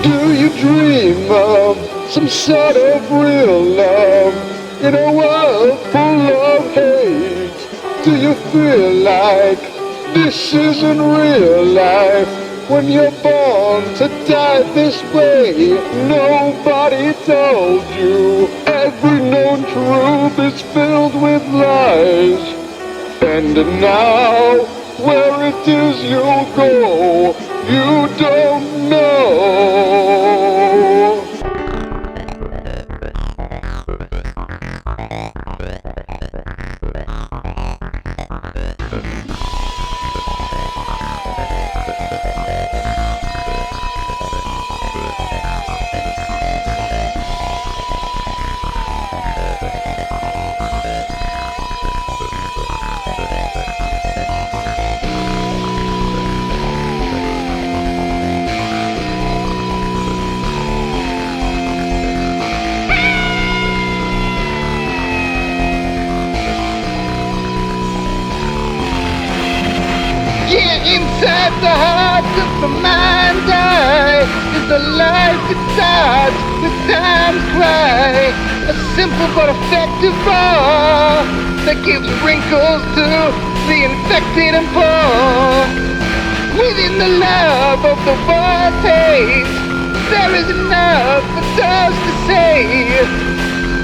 Do you dream of some sort of real love in a world full of hate? Do you feel like this isn't real life when you're born to die this way? Nobody told you every known truth is filled with lies. And now, where it is you'll go, you don't know. Yeah, inside the heart of the mind eye is the light that starts with time's cry. A simple but effective bar that gives wrinkles to the infected and poor. Within the love of the wild taste, there is enough for us to say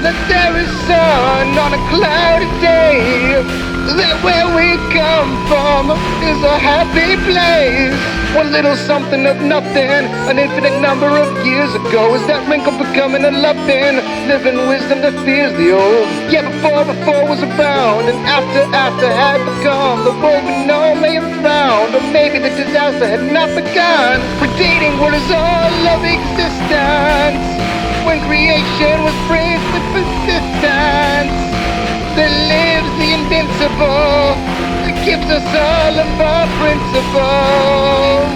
that there is sun on a cloudy day. That where we come from is a happy place. One little something of nothing, an infinite number of years ago. Is that wrinkle becoming a loving, living wisdom that fears the old? Yeah, before was around, and after had become. The world we know may have frowned, or maybe the disaster had not begun. Predating what is all of existence, when creation was bridged with persistence. There lives the invincible that gives us all of our principles.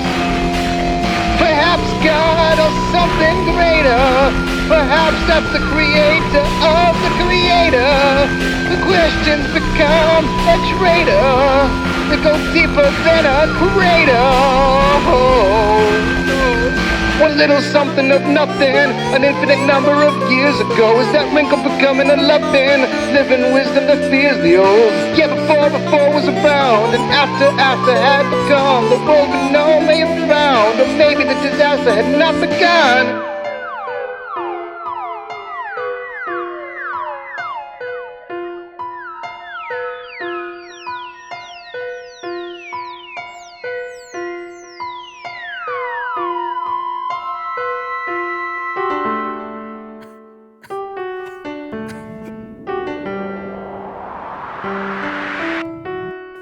Perhaps God or something greater. Perhaps that's the creator of the creator. The questions become a traitor that go deeper than a crater. One little something of nothing, an infinite number of years ago. Is that wrinkle becoming a loving, living wisdom that fears the old? Yeah, before was around, and after had become. The world we know may have frowned, or maybe the disaster had not begun.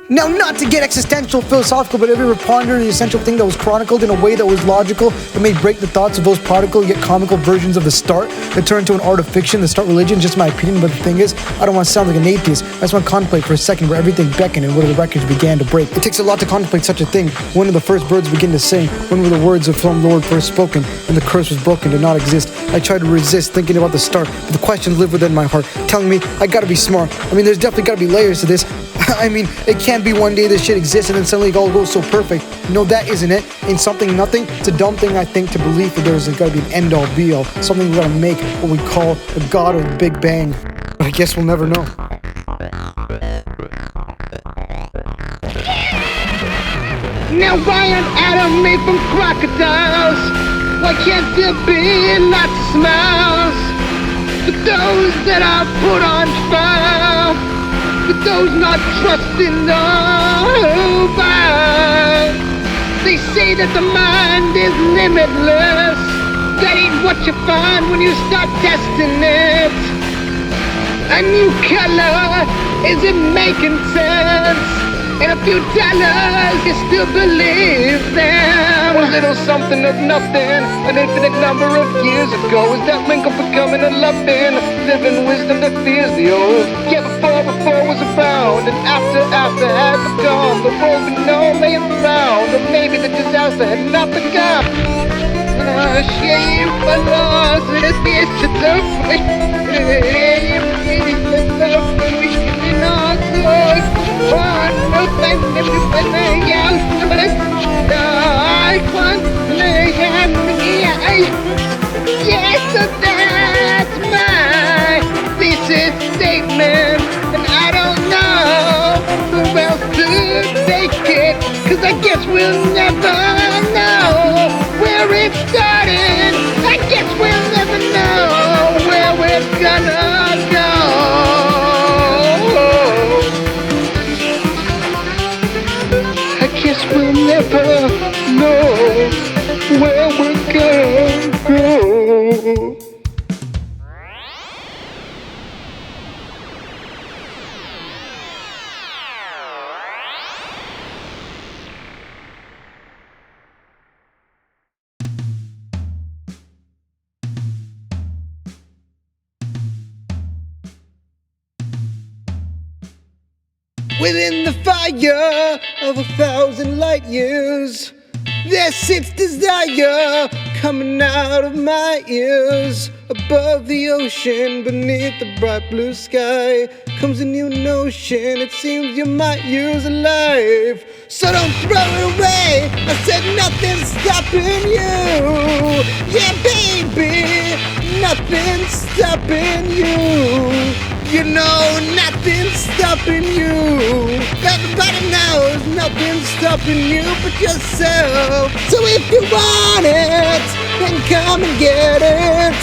Now, not to get existential, philosophical, but ever ponder the essential thing that was chronicled in a way that was logical, that may break the thoughts of those prodigal yet comical versions of the start that turn into an art of fiction, the start religion, just my opinion. But the thing is, I don't want to sound like an atheist. I just want to contemplate for a second where everything beckoned and where the records began to break. It takes a lot to contemplate such a thing. When did the first birds begin to sing? When were the words of some Lord first spoken? When the curse was broken, did not exist. I tried to resist thinking about the start, but the questions live within my heart, telling me I gotta be smart. I mean, there's definitely gotta be layers to this. I mean, it can't be one day this shit exists and then suddenly it all goes so perfect. No, that isn't it. In something nothing, it's a dumb thing I think to believe that there's gotta be an end-all be-all. Something we gotta make what we call the god of the Big Bang. But I guess we'll never know. Now why aren't Adam made from crocodiles? Why can't there be lots of smiles for those that are put on trial? For those not trusting nobody. They say that the mind is limitless. That ain't what you find when you start testing it. A new color, is it making sense? And a few dollars, you still believe them. One little something of nothing, an infinite number of years ago. Is that wrinkle becoming a loving, living wisdom that fears the old? Yeah, before was around, and after had become. The world we know may have found, or maybe the disaster had not begun. Shame for loss, it is to the I Within the fire of 1,000 light years, there sits desire coming out of my ears. Above the ocean, beneath the bright blue sky, comes a new notion it seems you might use a life. So don't throw it away, I said nothing's stopping you. Yeah baby, nothing's stopping you. You know nothing's stopping you. Everybody knows nothing's stopping you but yourself. So if you want it, then come and get it.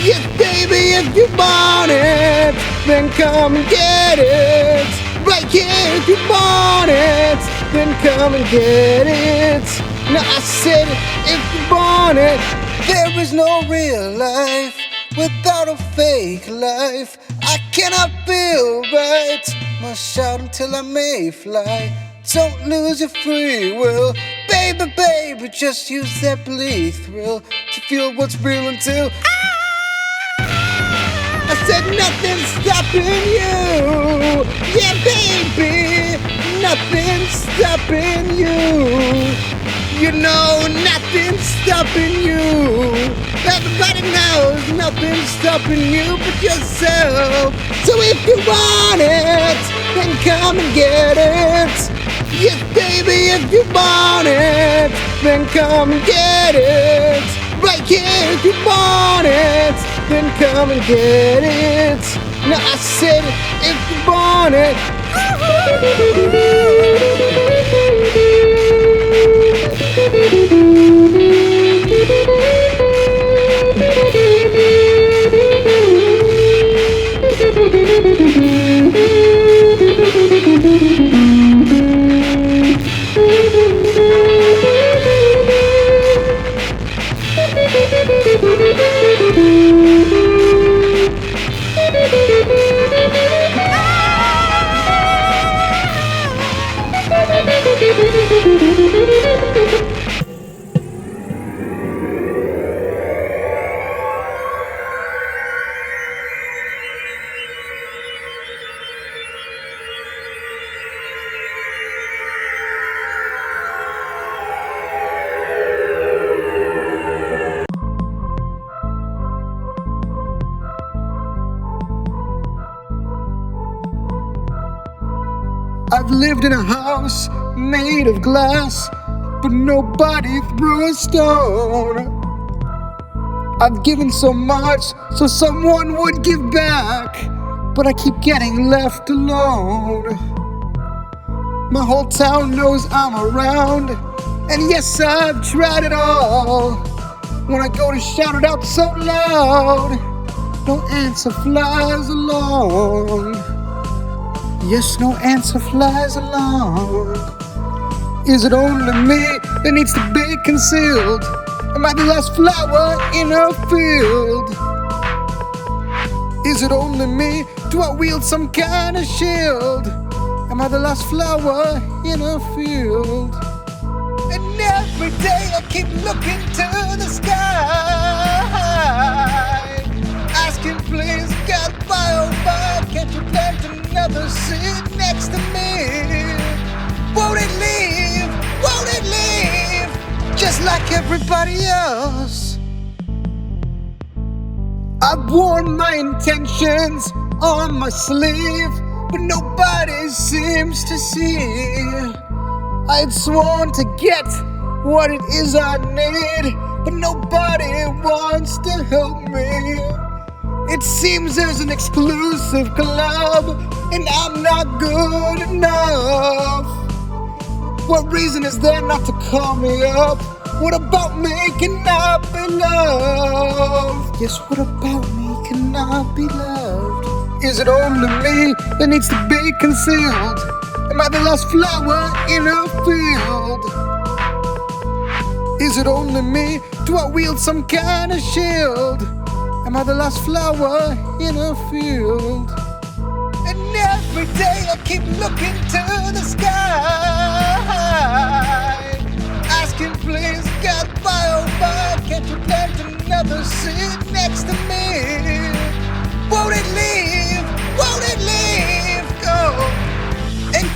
Yes, baby, if you want it, then come and get it. Right here, if you want it, then come and get it. Now I said, if you want it, there is no real life without a fake life. I cannot feel right. Must shout until I may fly. Don't lose your free will. Baby, baby, just use that bleed thrill to feel what's real until I said nothing's stopping you. Yeah, baby, nothing's stopping you. You know nothing's stopping you. Everybody knows nothing's stopping you but yourself. So if you want it, then come and get it. Yes, baby, if you want it, then come and get it. Right here, if you want it, then come and get it. Now I said, if you want it. I've lived in a house made of glass, but nobody threw a stone. I've given so much so someone would give back, but I keep getting left alone. My whole town knows I'm around, and yes, I've tried it all. When I go to shout it out so loud, no answer flies along. Yes, no answer flies along. Is it only me that needs to be concealed? Am I the last flower in a field? Is it only me? Do I wield some kind of shield? Am I the last flower in a field? And every day I keep looking to the sky, asking please God, why oh why can't you plant another seed next to me? Won't it leave? Won't it leave? Just like everybody else. I've worn my intentions on my sleeve, but nobody seems to see. I'd sworn to get what it is I need, but nobody wants to help me. It seems there's an exclusive club, and I'm not good enough. What reason is there not to call me up? What about me cannot be loved? Yes, what about me cannot be loved? Is it only me that needs to be concealed? Am I the last flower in a field? Is it only me? Do I wield some kind of shield? Am I the last flower in a field? And every day I keep looking to the sky, asking please God, why oh why can't you plant another seed next to me? Won't it leave? Won't it leave? Go and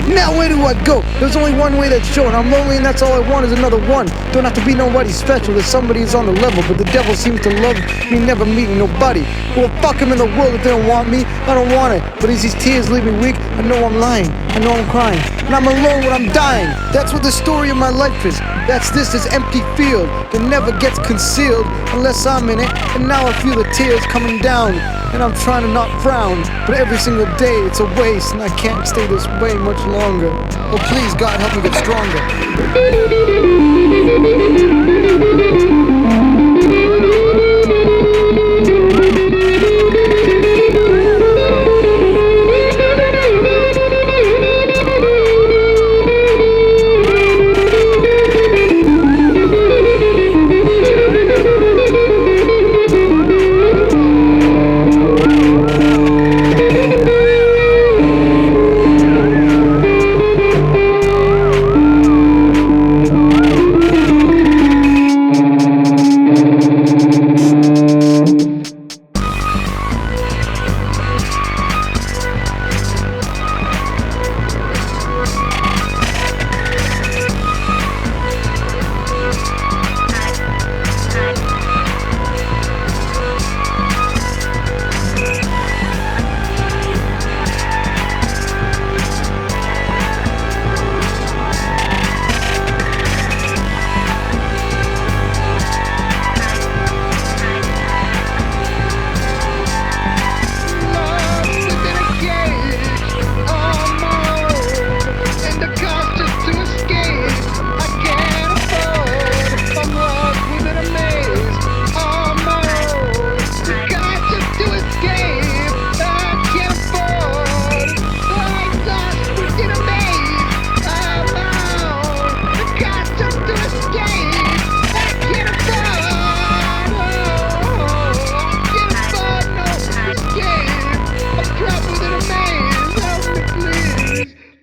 Now where do I go? There's only one way that's shown. I'm lonely and that's all I want is another one. Don't have to be nobody special, there's somebody who's on the level. But the devil seems to love me, never meeting nobody. Well, fuck him in the world if they don't want me. I don't want it, but as these tears leave me weak, I know I'm lying, I know I'm crying, and I'm alone when I'm dying. That's what the story of my life is. That's this empty field that never gets concealed unless I'm in it. And now I feel the tears coming down, and I'm trying to not frown, but every single day it's a waste, and I can't stay this way much longer. Oh please, God, help me get stronger.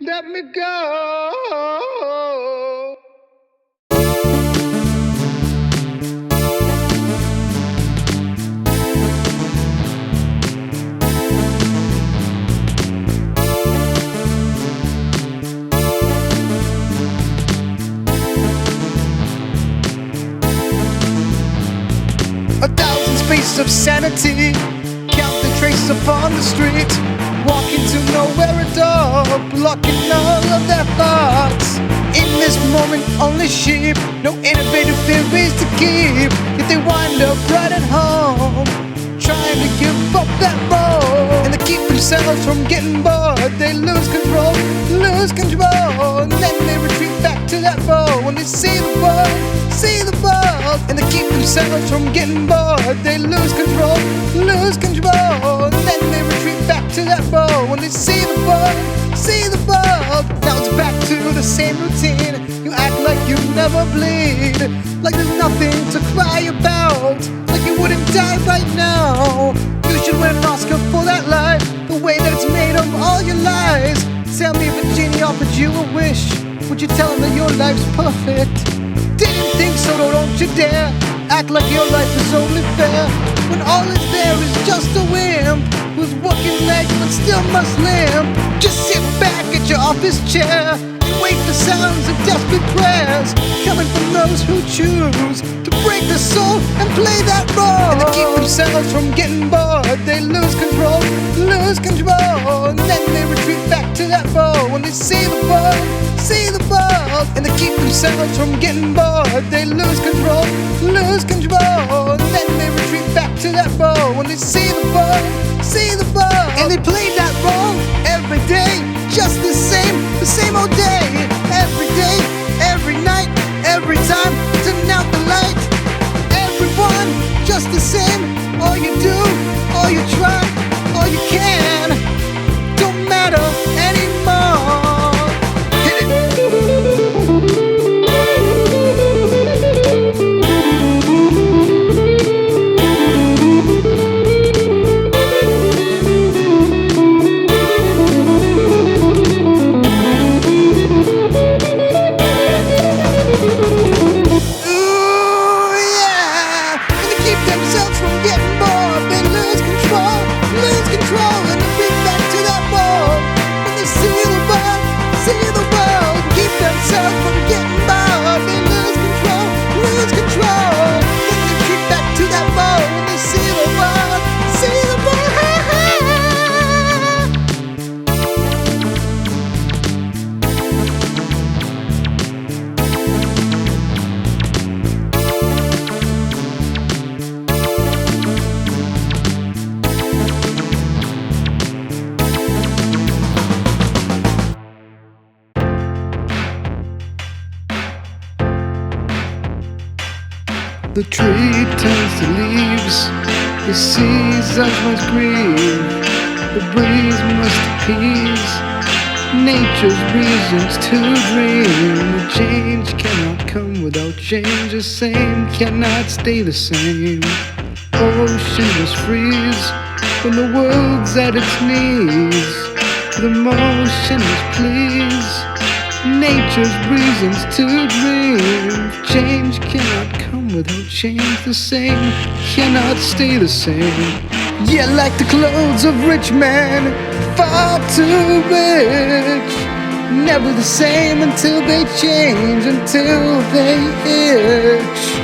Let me go. 1,000 spaces of sanity, count the traces upon the street, walking to nowhere at all, blocking all of their thoughts. In this moment, only sheep, no innovative theories to keep, yet they wind up right at home, trying to give up that role, and they keep themselves from getting bored. They lose control, and then they retreat back to that bowl when they see the world, and they keep themselves from getting bored. They lose control, and then they retreat back to that bowl when they see the world. Now it's back to the same routine. You act like you never bleed, like there's nothing to cry about, like you wouldn't die right now. You should win an Oscar for that life, the way that it's made of all your lies. Tell me if a genie offered you a wish, would you tell him that your life's perfect? Didn't think so, don't you dare act like your life is only fair, when all is there is just a wimp who's walking legs but still must limp. Just sit back at your office chair and wait for sounds of desperate prayers coming from those who choose to break the soul and play that role. And they keep themselves from getting bored. They lose control, and then they retreat back to that bowl when they see the world. And they keep themselves from getting bored. They lose control, and then they retreat back to that bowl when they see the world. And they play that role every day, just the same old day. Every day, every night, every time, turning out the light. Everyone just the same. All you do, all you try, all you can, don't matter anymore. Hit it. The tree turns to leaves, the seasons must grieve, the breeze must appease nature's reasons to dream. The change cannot come without change, the same cannot stay the same. Ocean must freeze when the world's at its knees. The motion must please nature's reasons to dream. Change cannot come without change, the same cannot stay the same. Yeah, like the clothes of rich men, far too rich. Never the same until they change, until they itch.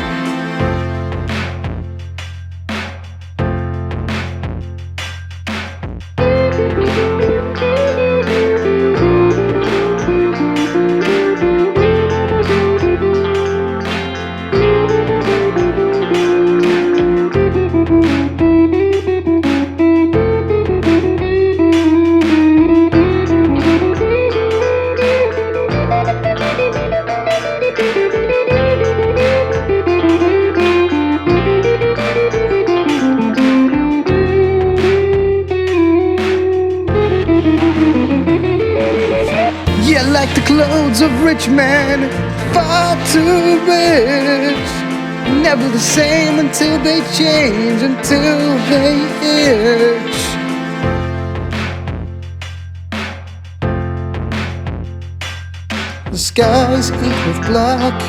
Yeah, like the clothes of rich men, far too rich. Never the same until they change, until they itch. The skies ink with black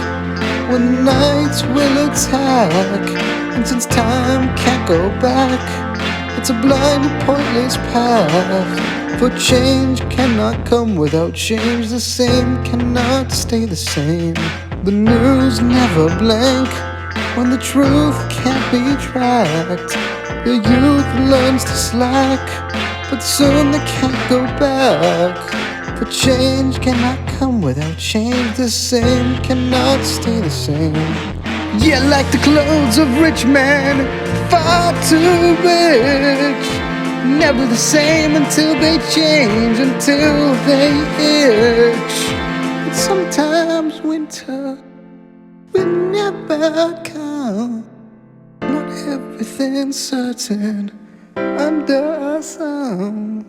when nights will attack. And since time can't go back, it's a blind and pointless path. For change cannot come without change, the same cannot stay the same. The news never blank when the truth can't be tracked. The youth learns to slack, but soon they can't go back. For change cannot come without change, the same cannot stay the same. Yeah, like the clothes of rich men, far too rich. Never the same until they change, until they itch. But sometimes winter will never come. Not everything's certain under a sun.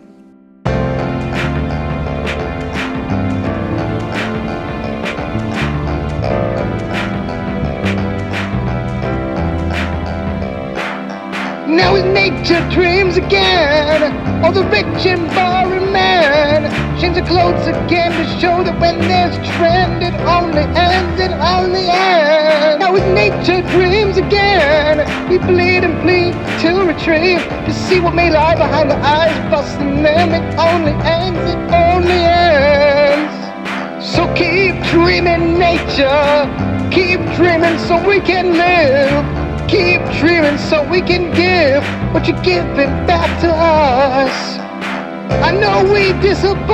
Now as nature dreams again, all the rich and boring men change their clothes again to show that when there's trend, it only ends, it only ends. Now as nature dreams again, we bleed and bleed to retrieve, to see what may lie behind the eyes, busting them, it only ends, it only ends. So keep dreaming, nature, keep dreaming so we can live. Keep dreaming so we can give what you're giving back to us. I know we disappoint,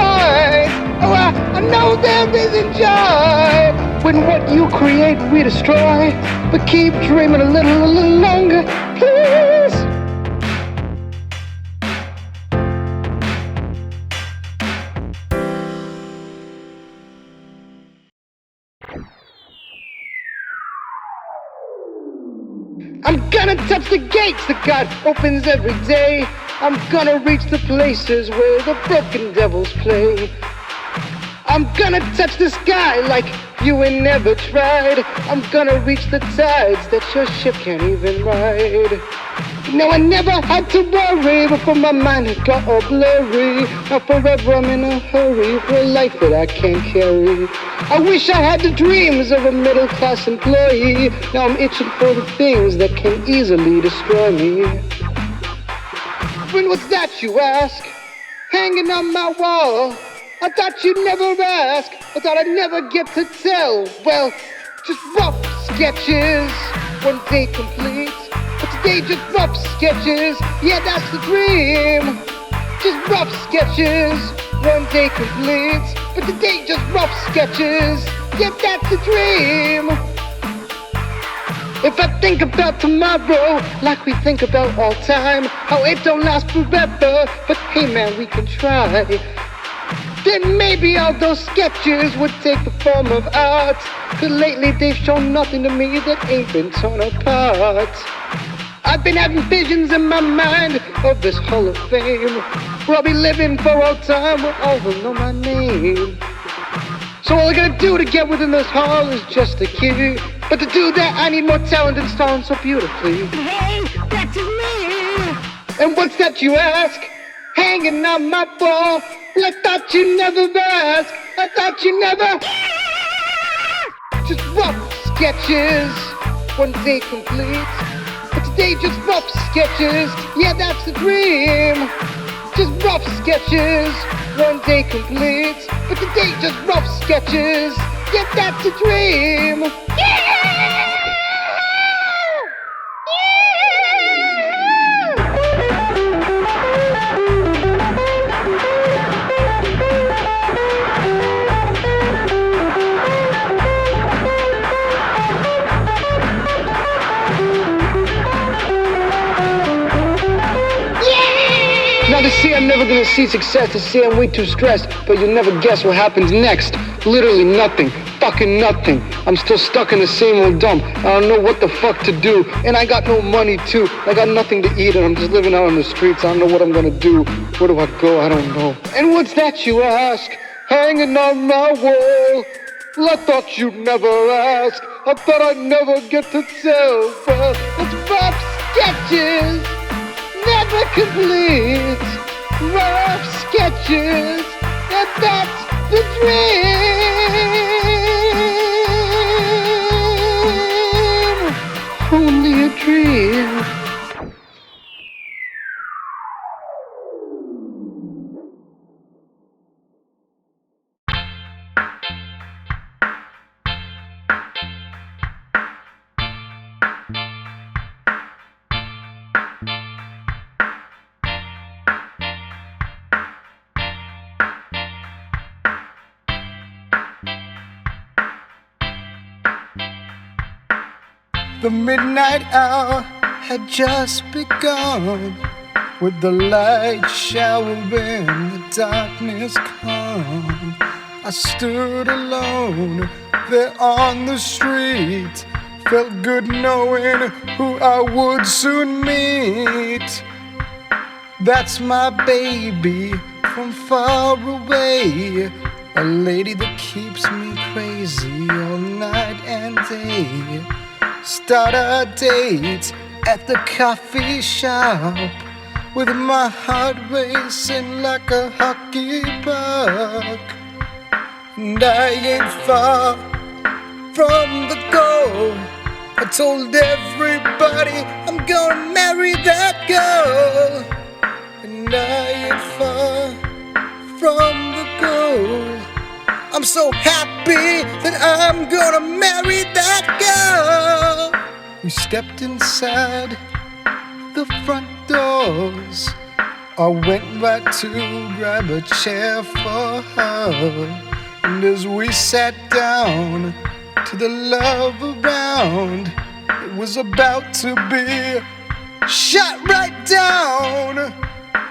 oh I know there isn't joy when what you create we destroy. But keep dreaming a little longer, please. I'm gonna touch the gates that God opens every day. I'm gonna reach the places where the broken devils play. I'm gonna touch the sky like you ain't never tried. I'm gonna reach the tides that your ship can't even ride. No, I never had to worry before my mind had got all blurry. Now forever I'm in a hurry for a life that I can't carry. I wish I had the dreams of a middle-class employee. Now I'm itching for the things that can easily destroy me. When was that, you ask? Hanging on my wall. I thought you'd never ask. I thought I'd never get to tell. Well, just rough sketches, one day complete. But today just rough sketches, yeah, that's the dream. Just rough sketches, one day complete. But today just rough sketches, yeah, that's the dream. If I think about tomorrow like we think about all time, how it don't last forever, but hey man, we can try. then maybe all those sketches would take the form of art. But lately they've shown nothing to me that ain't been torn apart. I've been having visions in my mind of this Hall of Fame, where I'll be living for all time, where all will know my name. So all I gotta do to get within this hall is just a key. But to do that, I need more talent and starring so beautifully. Hey, that's me! And what's that you ask? Hanging on my wall. Well, I thought you never ask. I thought you never. Just rough sketches, one day complete. But today just rough sketches. Yeah, that's the dream. Just rough sketches, one day complete. But today just rough sketches. Yeah, that's a dream. Now to see I'm never gonna see success, to see I'm way too stressed, but you'll never guess what happens next. Literally nothing, fucking nothing. I'm still stuck in the same old dump. I don't know what the fuck to do, and I got no money too. I got nothing to eat, and I'm just living out on the streets. I don't know what I'm gonna do. Where do I go? I don't know. And what's that you ask? Hanging on my wall. Well, I thought you'd never ask. I thought I'd never get to tell, but it's rough sketches. Never complete, rough sketches, and that's the dream. Only a dream. The midnight hour had just begun, with the light showering, the darkness come. I stood alone there on the street, felt good knowing who I would soon meet. That's my baby from far away, a lady that keeps me crazy all night and day. Start a date at the coffee shop, with my heart racing like a hockey puck. And I ain't far from the goal. I told everybody I'm gonna marry that girl. And I ain't far from the goal. I'm so happy that I'm gonna marry that girl. We stepped inside the front doors. I went right to grab a chair for her. And as we sat down to the love around, it was about to be shut right down.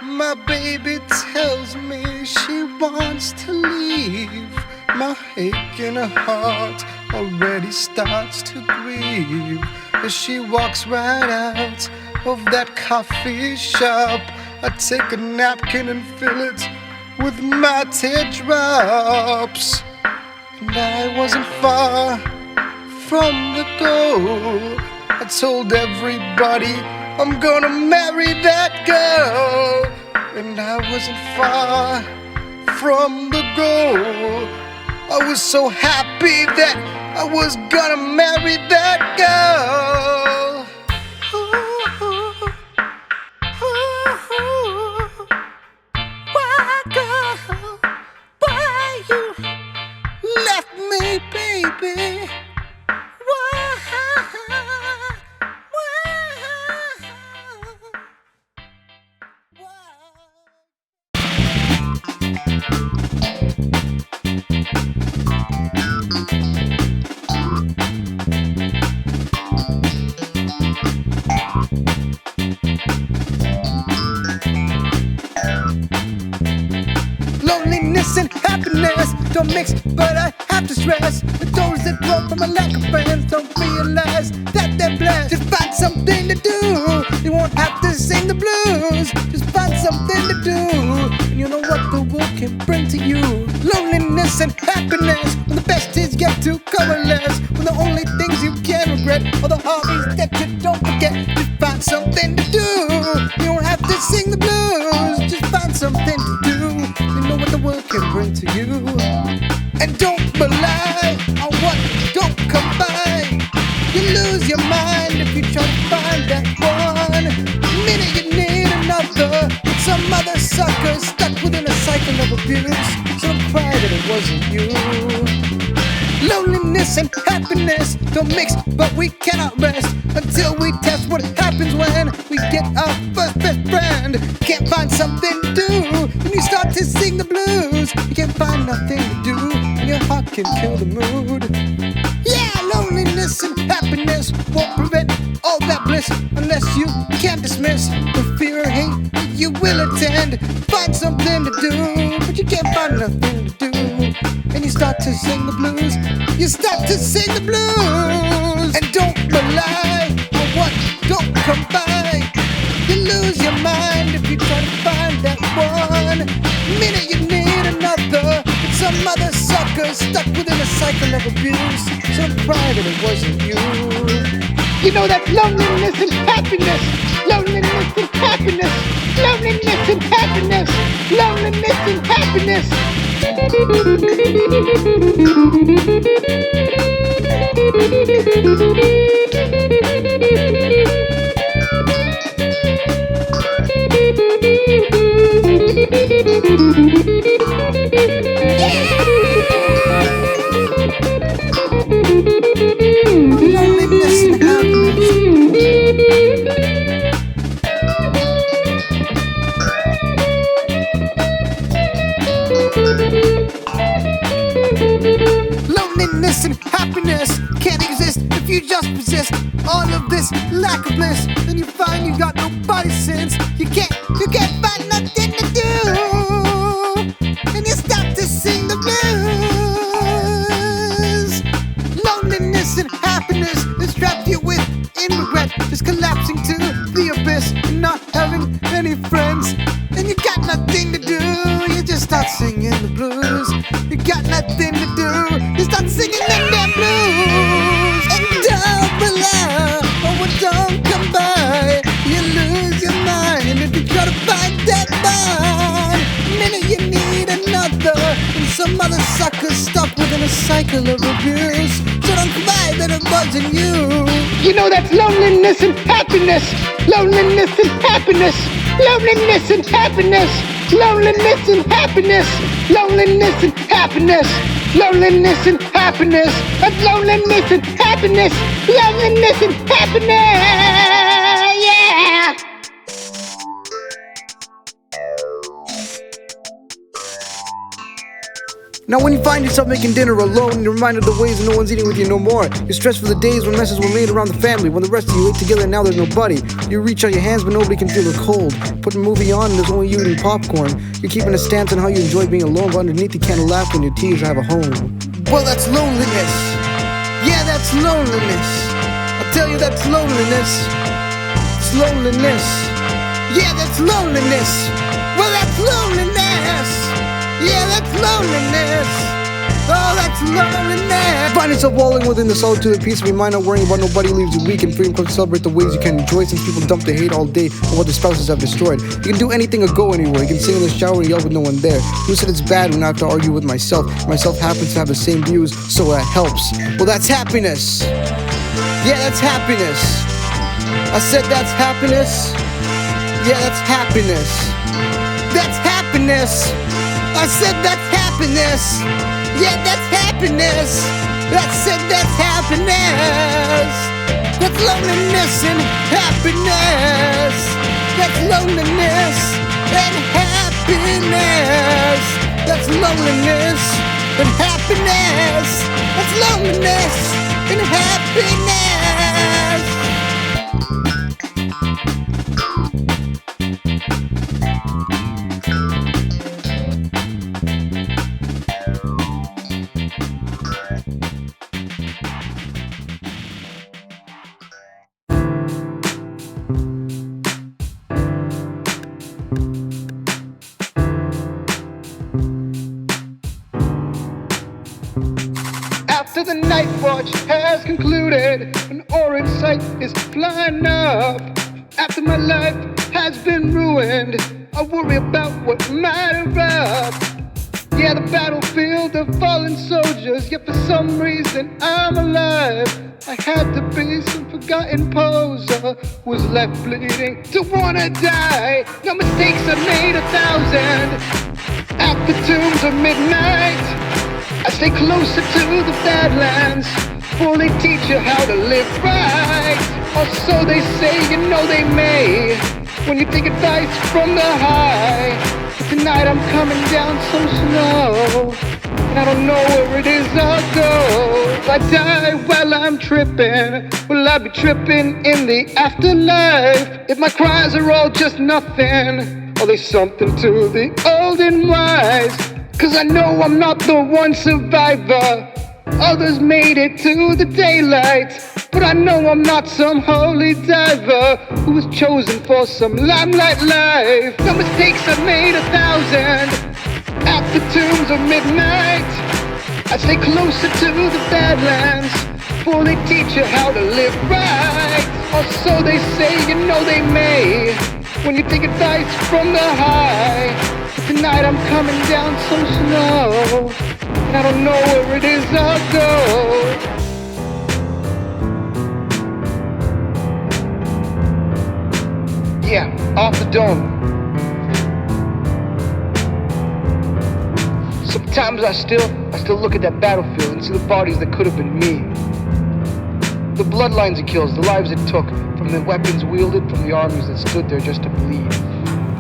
My baby tells me she wants to leave. My ache in her heart already starts to grieve. As she walks right out of that coffee shop, I take a napkin and fill it with my teardrops. And I wasn't far from the goal. I told everybody I'm gonna marry that girl. And I wasn't far from the goal. I was so happy that I was gonna marry that girl. Why, girl? Why you left me, baby? Why? Loneliness and happiness don't mix, but I have to stress that those that grow from a lack of friends don't realize that they're blessed. Just find something to do, you won't have to sing the blues. Just find something to do, and you know what the world can bring to you. Loneliness and happiness, when the best is yet to coalesce, when the only things you can regret are the hobbies that you don't forget. Just find something to do, you won't have to sing the blues. Just find something to do, you know what the world can bring to you. And don't rely on what don't come by. You lose your mind if you try to find that one. Minute you need another, with some other sucker stuck within a cycle of abuse. So don't cry that it wasn't you. Loneliness and happiness don't mix, but we cannot rest until we test what happens when we get our first best friend. Can't find something to do when you start to sing the blues. You can't find nothing to do and your heart can kill the mood. Yeah, loneliness and happiness won't prevent all that bliss unless you can't dismiss the fear or hate that you will attend. Find something to do, but you can't find nothing to do, and you start to sing the blues. You start to sing the blues, and don't rely on what don't come by. You lose your mind if you try to find that one. Minute you need another, with some other sucker stuck within a cycle of abuse. So don't cry that it wasn't you. You know that's loneliness and happiness. Loneliness and happiness. Loneliness and happiness. Loneliness and happiness. Loneliness and happiness. Loneliness and happiness can't exist if you just resist all of this lack of bliss. Then you find you got nobody since you can't find nothing to do, and you start to sing the blues. Loneliness and happiness is trapped you with in regret, just collapsing to the abyss and not having any friends. And you got nothing to do, you just start singing the blues. You got nothing to do, you start singing them damn blues. And don't rely on what don't come by. You lose your mind if you try to find that bond. Minute you need another, and some other sucker stuck within a cycle of abuse. So don't cry that it wasn't you. You know that's loneliness and happiness. Loneliness and happiness. Loneliness and happiness. Loneliness and happiness. Loneliness and happiness. Loneliness and happiness. That's loneliness and happiness. Loneliness and happiness. Yeah. Now when you find yourself making dinner alone and you're reminded of the ways that no one's eating with you no more, you're stressed for the days when messes were made around the family, when the rest of you ate together and now there's nobody. You reach out your hands but nobody can feel the cold. Put a movie on and there's only you eating popcorn. You're keeping a stance on how you enjoy being alone, but underneath you can't laugh when your tears have a home. Well, that's loneliness. Yeah, that's loneliness. I tell you, that's loneliness. It's loneliness. Yeah, that's loneliness. Well, that's loneliness. Yeah, that's loneliness. Oh, that's loneliness. Find yourself walling within the solitude and peace of your mind, not worrying about nobody leaves you weak, and freedom comes to celebrate the ways you can enjoy, since people dump their hate all day on what their spouses have destroyed. You can do anything or go anywhere. You can sing in the shower and yell with no one there. Who said it's bad when I have to argue with myself? Myself happens to have the same views, so that helps. Well, that's happiness. Yeah, that's happiness. I said that's happiness. Yeah, that's happiness. That's happiness. I said that's happiness. Yeah, that's happiness. I said that's happiness. That's loneliness and happiness. That's loneliness and happiness. That's loneliness and happiness. That's loneliness and happiness. night watch has concluded. An orange sight is flying up. After my life has been ruined, I worry about what might erupt. Yeah, the battlefield of fallen soldiers, yet for some reason I'm alive. I had to be some forgotten poser who was left bleeding to wanna die. No mistakes, I made 1,000 at the tombs of midnight. I stay closer to the Badlands, for they teach you how to live right. Or so they say, you know they may, when you take advice from the high. But tonight I'm coming down so slow, and I don't know where it is I'll go. If I die while I'm tripping, will I be tripping in the afterlife? If my cries are all just nothing, are they something to the old and wise? 'Cause I know I'm not the one survivor, others made it to the daylight. But I know I'm not some holy diver who was chosen for some limelight life. No mistakes, I made 1,000 at the tombs of midnight. I stay closer to the Badlands, for they teach you how to live right. Or so they say, you know they may, when you take advice from the high. But tonight I'm coming down so slow, and I don't know where it is I'll go. Yeah, off the dome. Sometimes I still look at that battlefield and see the bodies that could have been me. The bloodlines it kills, the lives it took, from the weapons wielded, from the armies that stood there just to bleed.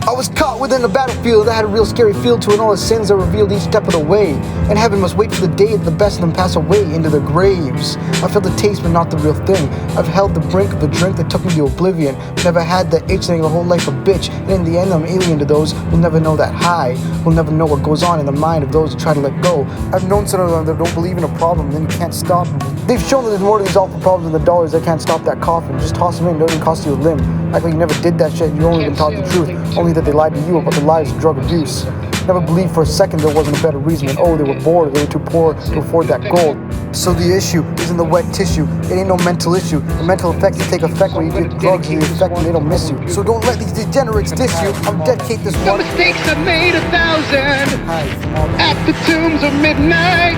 I was caught within a battlefield that had a real scary feel to it, and all the sins are revealed each step of the way. And heaven must wait for the day that the best of them pass away into their graves. I felt the taste but not the real thing. I've held the brink of the drink that took me to oblivion. Never had the itch saying a whole life a bitch. And in the end I'm alien to those who'll never know that high. Who'll never know what goes on in the mind of those who try to let go. I've known some of them that don't believe in a problem, then you can't stop them. They've shown that there's more to these awful problems than the dollars that can't stop that coffin. Just toss them in, it doesn't cost you a limb. Act like you never did that shit and you only been taught the truth. Only that they lied to you about the lives of drug abuse. Never believed for a second there wasn't a better reason than, oh, they were bored or they were too poor to afford that gold. So the issue isn't the wet tissue, it ain't no mental issue. The mental effects that take effect when you get drugs and the effect when they don't miss you. So don't let these degenerates diss you. I'll dedicate this No one. mistakes, I made 1,000 at the tombs of midnight.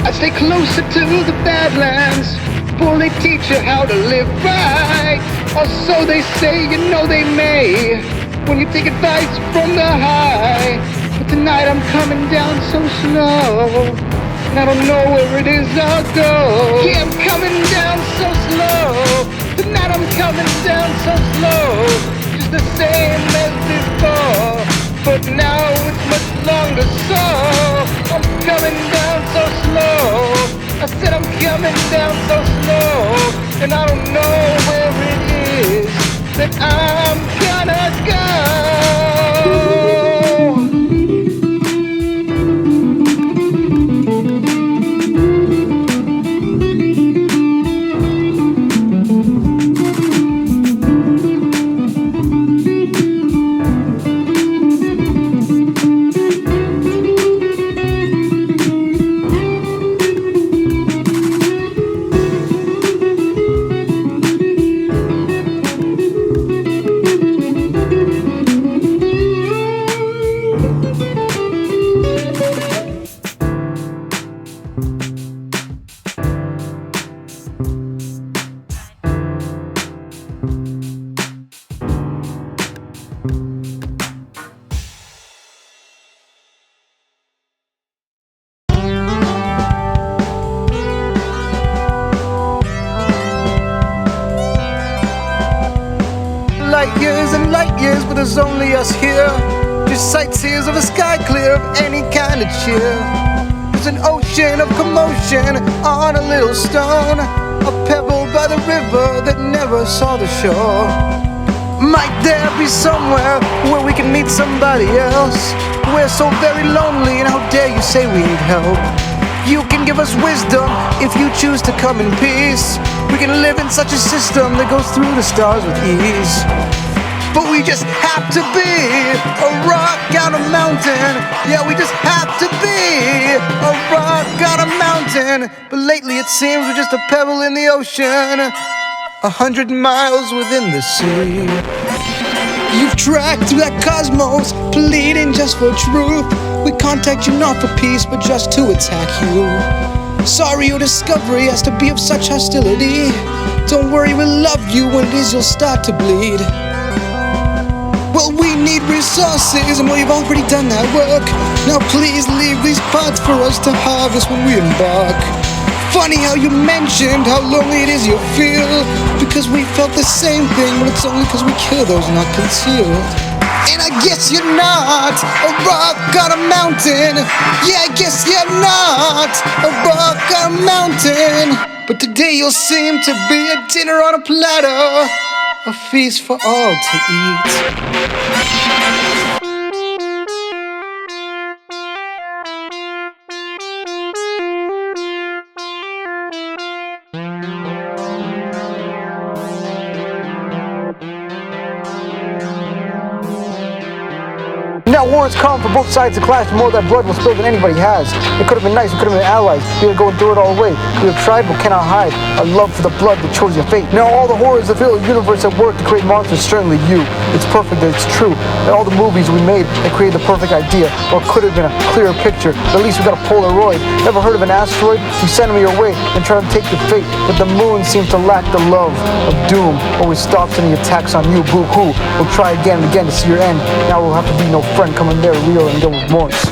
I stay closer to the Badlands, for they teach you how to live right. Or so they say, you know they may, when you take advice from the high. But tonight I'm coming down so slow, and I don't know where it is I'll go. Yeah, I'm coming down so slow. Tonight I'm coming down so slow, just the same as before. But now it's much longer, so I'm coming down so slow. I said I'm coming down so slow, and I don't know where it is that I'm gonna go. Light years, but there's only us here. Just sightseers of a sky clear of any kind of cheer. There's an ocean of commotion on a little stone, a pebble by the river that never saw the shore. Might there be somewhere where we can meet somebody else? We're so very lonely, and how dare you say we need help? You can give us wisdom if you choose to come in peace. We can live in such a system that goes through the stars with ease. but we just have to be a rock on a mountain. Yeah, we just have to be a rock on a mountain. But lately it seems we're just a pebble in the ocean, 100 miles within the sea. You've tracked through that cosmos, pleading just for truth. We contact you not for peace, but just to attack you. Sorry your discovery has to be of such hostility. Don't worry, we'll love you when it is you'll start to bleed. Well, we need resources, and we've already done that work. Now please leave these parts for us to harvest when we embark. Funny how you mentioned how lonely it is you feel, because we felt the same thing, but it's only because we kill those not concealed. And I guess you're not a rock on a mountain. Yeah, I guess you're not a rock on a mountain. But today you'll seem to be a dinner on a platter, a feast for all to eat. Now warrants come for both sides to clash, more that blood will spill than anybody has. It could have been nice, we could have been allies. We were going through it all the way. We have tried but cannot hide a love for the blood that chose your fate. Now all the horrors that fill the universe at work to create monsters, certainly you. It's perfect that it's true. And all the movies we made that created the perfect idea, or could have been a clearer picture. But at least we got a Polaroid. Never heard of an asteroid? We send them your way and try to take your fate. But the moon seems to lack the love of doom. Always stops any attacks on you, boo-hoo. We'll try again and again to see your end. Now we'll have to be no friend coming there real and go with remorse.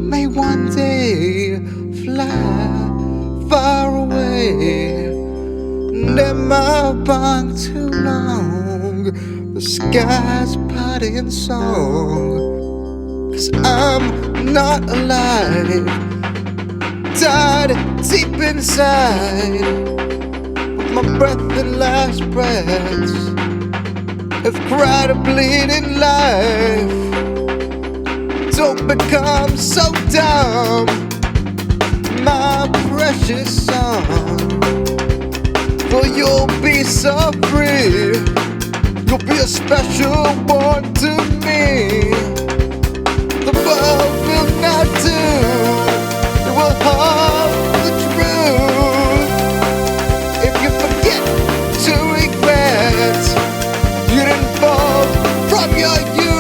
May one day fly far away. Never been too long. The sky's party and song. 'Cause I'm not alive. Died deep inside. With my breath and last breaths have cried a bleeding life. Don't become so dumb, my precious son, for you'll be so free. You'll be a special one to me. The world will not do, it will hold the truth. If you forget to regret, you didn't fall from your youth.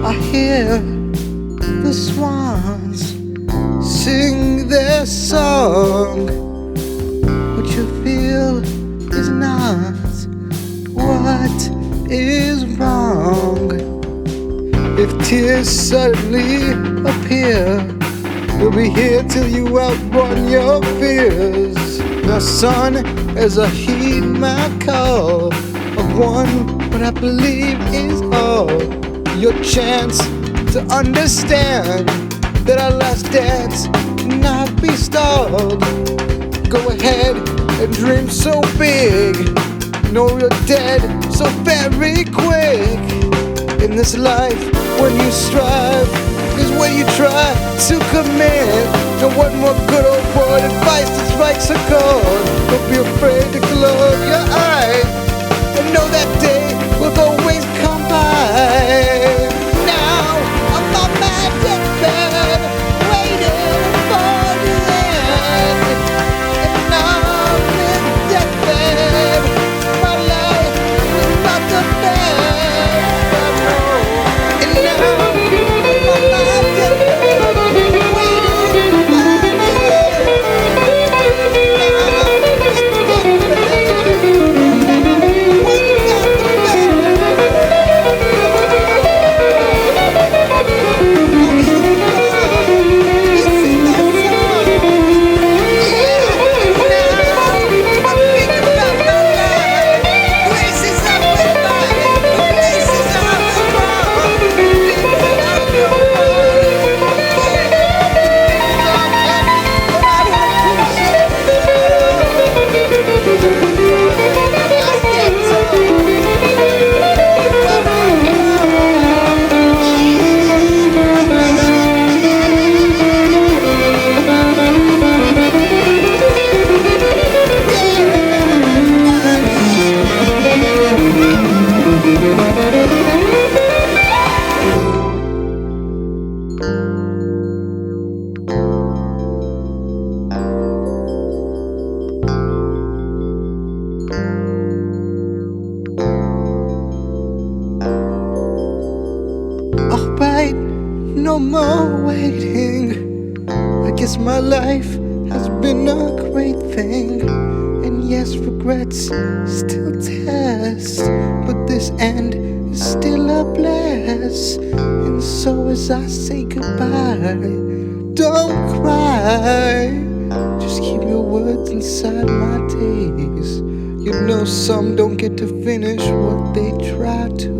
I hear the swans sing their song. What you feel is not what is wrong. If tears suddenly appear, you'll be here till you outrun your fears. The sun as I heed my call of one, what I believe is all. Your chance to understand that our last dance cannot be stalled. Go ahead and dream so big. Know you're dead so very quick. In this life, when you strive, is when you try to commit. And what more good old word advice that strikes a chord? Don't be afraid to close your eyes and know that day will always come by. Now I'm on my deathbed, waiting for the end. And on this deathbed, my life is not the best. And now I'm on my deathbed, waiting for the end. Now this deathbed, we got the Alright, no more waiting. I guess my life has been a great thing. And yes, regrets still test, but this end is still a bless. And so as I say goodbye, don't cry. Just keep your words inside my days. You know some don't get to finish what they try to.